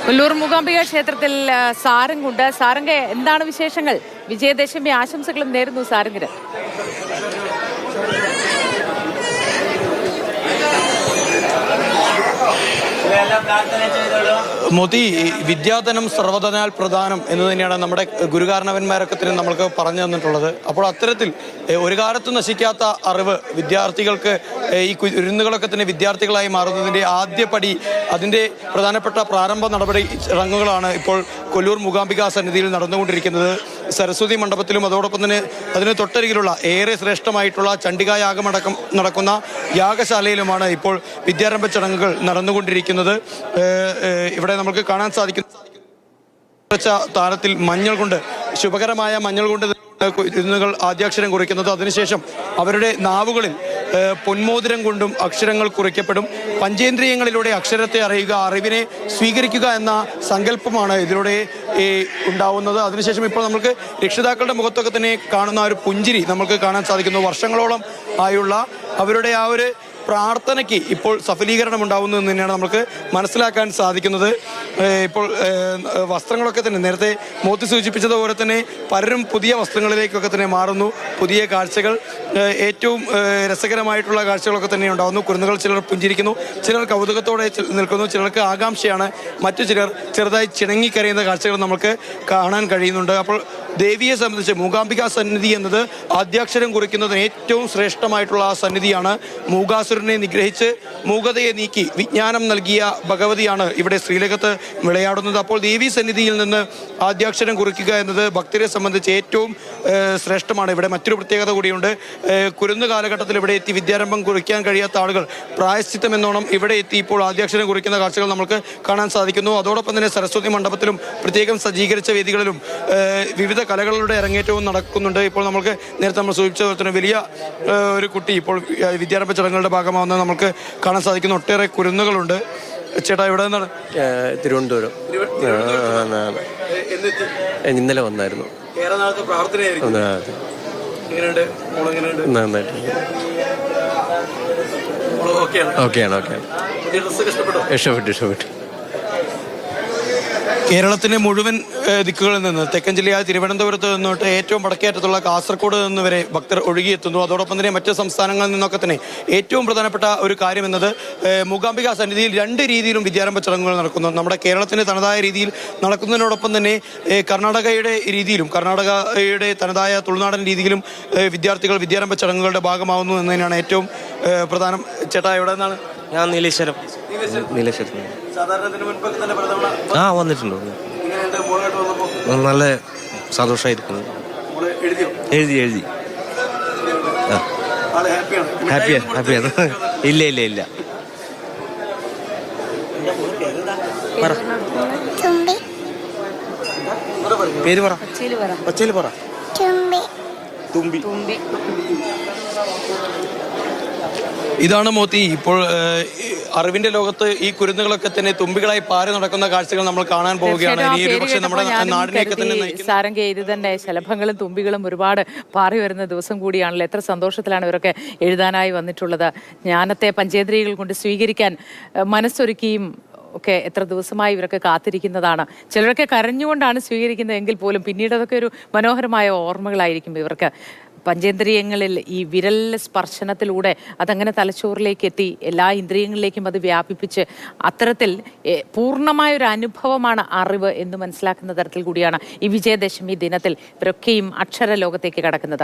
കൊല്ലൂർ മൂകാംബിക ക്ഷേത്രത്തിൽ സാരംഗുണ്ട്. സാരംഗ, എന്താണ് വിശേഷങ്ങൾ? വിജയദശമി ആശംസകളും നേരുന്നു സാരംഗിന്. മോദി, വിദ്യാധനം സർവ്വധനാൽ പ്രധാനം എന്ന് തന്നെയാണ് നമ്മുടെ ഗുരുകാരണവന്മാരൊക്കെ തന്നെ നമ്മൾക്ക് പറഞ്ഞു തന്നിട്ടുള്ളത്. അപ്പോൾ അത്തരത്തിൽ ഒരു കാലത്തും നശിക്കാത്ത അറിവ് വിദ്യാർത്ഥികൾക്ക്, ഈ കുരുന്നുകളൊക്കെ തന്നെ വിദ്യാർത്ഥികളായി മാറുന്നതിൻ്റെ ആദ്യപടി, അതിൻ്റെ പ്രധാനപ്പെട്ട പ്രാരംഭ നടപടി ചടങ്ങുകളാണ് ഇപ്പോൾ കൊല്ലൂർ മൂകാംബിക സന്നിധിയിൽ നടന്നുകൊണ്ടിരിക്കുന്നത്. സരസ്വതി മണ്ഡപത്തിലും അതോടൊപ്പം തന്നെ അതിന് തൊട്ടരികിലുള്ള ഏറെ ശ്രേഷ്ഠമായിട്ടുള്ള ചണ്ഡികായാഗമടക്കം നടക്കുന്ന യാഗശാലയിലുമാണ് ഇപ്പോൾ വിദ്യാരംഭ ചടങ്ങുകൾ നടന്നുകൊണ്ടിരിക്കുന്നത്. ഇവിടെ നമുക്ക് കാണാൻ സാധിക്കുന്ന താരത്തിൽ മഞ്ഞൾ കൊണ്ട്, ശുഭകരമായ മഞ്ഞൾ കൊണ്ട് കുരുന്നുകൾ ആദ്യാക്ഷരം കുറിക്കുന്നത്. അതിനുശേഷം അവരുടെ നാവുകളിൽ പൊന്മോതിരം കൊണ്ടും അക്ഷരങ്ങൾ കുറിക്കപ്പെടും. പഞ്ചേന്ദ്രിയങ്ങളിലൂടെ അക്ഷരത്തെ അറിയുക, അറിവിനെ സ്വീകരിക്കുക എന്ന സങ്കല്പമാണ് ഇതിലൂടെ ഉണ്ടാവുന്നത്. അതിനുശേഷം ഇപ്പോൾ നമുക്ക് രക്ഷിതാക്കളുടെ മുഖത്തൊക്കെ തന്നെ കാണുന്ന ഒരു പുഞ്ചിരി നമുക്ക് കാണാൻ സാധിക്കുന്നു. വർഷങ്ങളോളം ആയുള്ള അവരുടെ ആ ഒരു പ്രാർത്ഥനയ്ക്ക് ഇപ്പോൾ സഫലീകരണം ഉണ്ടാവുന്നു എന്ന് തന്നെയാണ് നമുക്ക് മനസ്സിലാക്കാൻ സാധിക്കുന്നത്. ഇപ്പോൾ വസ്ത്രങ്ങളൊക്കെ തന്നെ നേരത്തെ മോത്തി സൂചിപ്പിച്ചതുപോലെ തന്നെ പലരും പുതിയ വസ്ത്രങ്ങളിലേക്കൊക്കെ തന്നെ മാറുന്നു. പുതിയ കാഴ്ചകൾ, ഏറ്റവും രസകരമായിട്ടുള്ള കാഴ്ചകളൊക്കെ തന്നെ ഉണ്ടാകുന്നു. കുരുന്നുകൾ ചിലർ പുഞ്ചിരിക്കുന്നു, ചിലർ കൗതുകത്തോടെ നിൽക്കുന്നു, ചിലർക്ക് ആകാംക്ഷയാണ്, മറ്റു ചിലർ ചെറുതായി ചിണങ്ങിക്കരയുന്ന കാഴ്ചകൾ നമുക്ക് കാണാൻ കഴിയുന്നുണ്ട്. അപ്പോൾ ദേവിയെ സംബന്ധിച്ച് മൂകാംബിക സന്നിധി എന്നത് ആദ്യാക്ഷരം കുറിക്കുന്നതിന് ഏറ്റവും ശ്രേഷ്ഠമായിട്ടുള്ള ആ സന്നിധിയാണ്. മൂകാസുരനെ നിഗ്രഹിച്ച് മൂകതയെ നീക്കി വിജ്ഞാനം നൽകിയ ഭഗവതിയാണ് ഇവിടെ ശ്രീലകത്ത് വിളയാടുന്നത്. അപ്പോൾ ദേവീ സന്നിധിയിൽ നിന്ന് ആദ്യാക്ഷരം കുറിക്കുക എന്നത് ഭക്തരെ സംബന്ധിച്ച് ഏറ്റവും ശ്രേഷ്ഠമാണ്. ഇവിടെ മറ്റൊരു പ്രത്യേകത കൂടിയുണ്ട്. കുരുന്നു കാലഘട്ടത്തിൽ ഇവിടെ എത്തി വിദ്യാരംഭം കുറിക്കാൻ കഴിയാത്ത ആളുകൾ പ്രായശ്ചിത്തം എന്നോണം ഇവിടെ എത്തി ഇപ്പോൾ ആദ്യാക്ഷരം കുറിക്കുന്ന കാഴ്ചകൾ നമുക്ക് കാണാൻ സാധിക്കുന്നു. അതോടൊപ്പം തന്നെ സരസ്വതി മണ്ഡപത്തിലും പ്രത്യേകം സജ്ജീകരിച്ച വേദികളിലും വിവിധ കലകളുടെ അരങ്ങേറ്റവും നടക്കുന്നുണ്ട്. ഇപ്പോൾ നമുക്ക് നേരത്തെ നമ്മൾ സൂചിപ്പിച്ചതുപോലെ തന്നെ വലിയ ഒരു കുട്ടി ഇപ്പോൾ വിദ്യാരംഭ ചടങ്ങുകളുടെ ഭാഗമാവുന്നത് നമുക്ക് കാണാൻ സാധിക്കുന്നു. ഒട്ടേറെ കുരുന്നുകളുണ്ട്. ചേട്ടാ, ഇവിടെ നിന്നാണ്? തിരുവനന്തപുരം. ഇന്നലെ വന്നായിരുന്നു. ഇഷ്ടപ്പെട്ടു. കേരളത്തിൻ്റെ മുഴുവൻ ദിക്കുകളിൽ നിന്ന്, തെക്കൻ ജില്ലയായ തിരുവനന്തപുരത്ത് നിന്നോട്ട് ഏറ്റവും വടക്കേറ്റത്തുള്ള കാസർഗോഡ് നിന്ന് വരെ ഭക്തർ ഒഴുകിയെത്തുന്നു. അതോടൊപ്പം തന്നെ മറ്റ് സംസ്ഥാനങ്ങളിൽ നിന്നൊക്കെ തന്നെ ഏറ്റവും പ്രധാനപ്പെട്ട ഒരു കാര്യം എന്നത് മൂകാംബിക സന്നിധിയിൽ രണ്ട് രീതിയിലും വിദ്യാരംഭ ചടങ്ങുകൾ നടക്കുന്നു. നമ്മുടെ കേരളത്തിൻ്റെ തനതായ രീതിയിൽ നടക്കുന്നതിനോടൊപ്പം തന്നെ കർണാടകയുടെ രീതിയിലും, കർണാടകയുടെ തനതായ തുളുനാടൻ രീതിയിലും വിദ്യാർത്ഥികൾ വിദ്യാരംഭ ചടങ്ങുകളുടെ ഭാഗമാവുന്നു എന്നതിനാണ് ഏറ്റവും പ്രധാനം. ചേട്ടാ, എവിടെ നിന്നാണ്? ഞാൻ നീലേശ്വരം. വന്നിട്ടുണ്ട്. നല്ല സന്തോഷമായിരിക്കുന്നു. എഴുതി ഹാപ്പിയാണ്. ഇല്ല പേര് പറ. പച്ചേല് പറ. തുമ്പി. ഇതാണ് മോത്തി. ഇപ്പോൾ അറിവിന്റെ ലോകത്ത് ഈ കുരുന്നുകളൊക്കെ തന്നെ തുമ്പികളായി പാറി നടക്കുന്ന കാഴ്ചകൾ നമ്മൾ കാണാൻ പോവുകയാണ്. നമ്മുടെ നാടിനെയൊക്കെ തന്നെ സാരംഗ, ഇത് തന്നെ ശലഭങ്ങളും തുമ്പികളും ഒരുപാട് പാറി വരുന്ന ദിവസം കൂടിയാണല്ലോ. എത്ര സന്തോഷത്തിലാണ് ഇവരൊക്കെ എഴുതാനായി വന്നിട്ടുള്ളത്. ജ്ഞാനത്തെ പഞ്ചേന്ദ്രിയകൾ കൊണ്ട് സ്വീകരിക്കാൻ മനസ്സൊരുക്കിയും ഒക്കെ എത്ര ദിവസമായി ഇവരൊക്കെ കാത്തിരിക്കുന്നതാണ്. ചിലരൊക്കെ കരഞ്ഞുകൊണ്ടാണ് സ്വീകരിക്കുന്നത് എങ്കിൽ പോലും പിന്നീട് അതൊക്കെ ഒരു മനോഹരമായ ഓർമ്മകളായിരിക്കും ഇവർക്ക്. പഞ്ചേന്ദ്രിയങ്ങളിൽ ഈ വിരൽ സ്പർശനത്തിലൂടെ അതങ്ങനെ തലച്ചോറിലേക്ക് എത്തി എല്ലാ ഇന്ദ്രിയങ്ങളിലേക്കും അത് വ്യാപിപ്പിച്ച് അത്തരത്തിൽ പൂർണ്ണമായൊരു അനുഭവമാണ് അറിവ് എന്ന് മനസ്സിലാക്കുന്ന തരത്തിൽ കൂടിയാണ് ഈ വിജയദശമി ദിനത്തിൽ ഇവരൊക്കെയും അക്ഷര ലോകത്തേക്ക് കടക്കുന്നത്.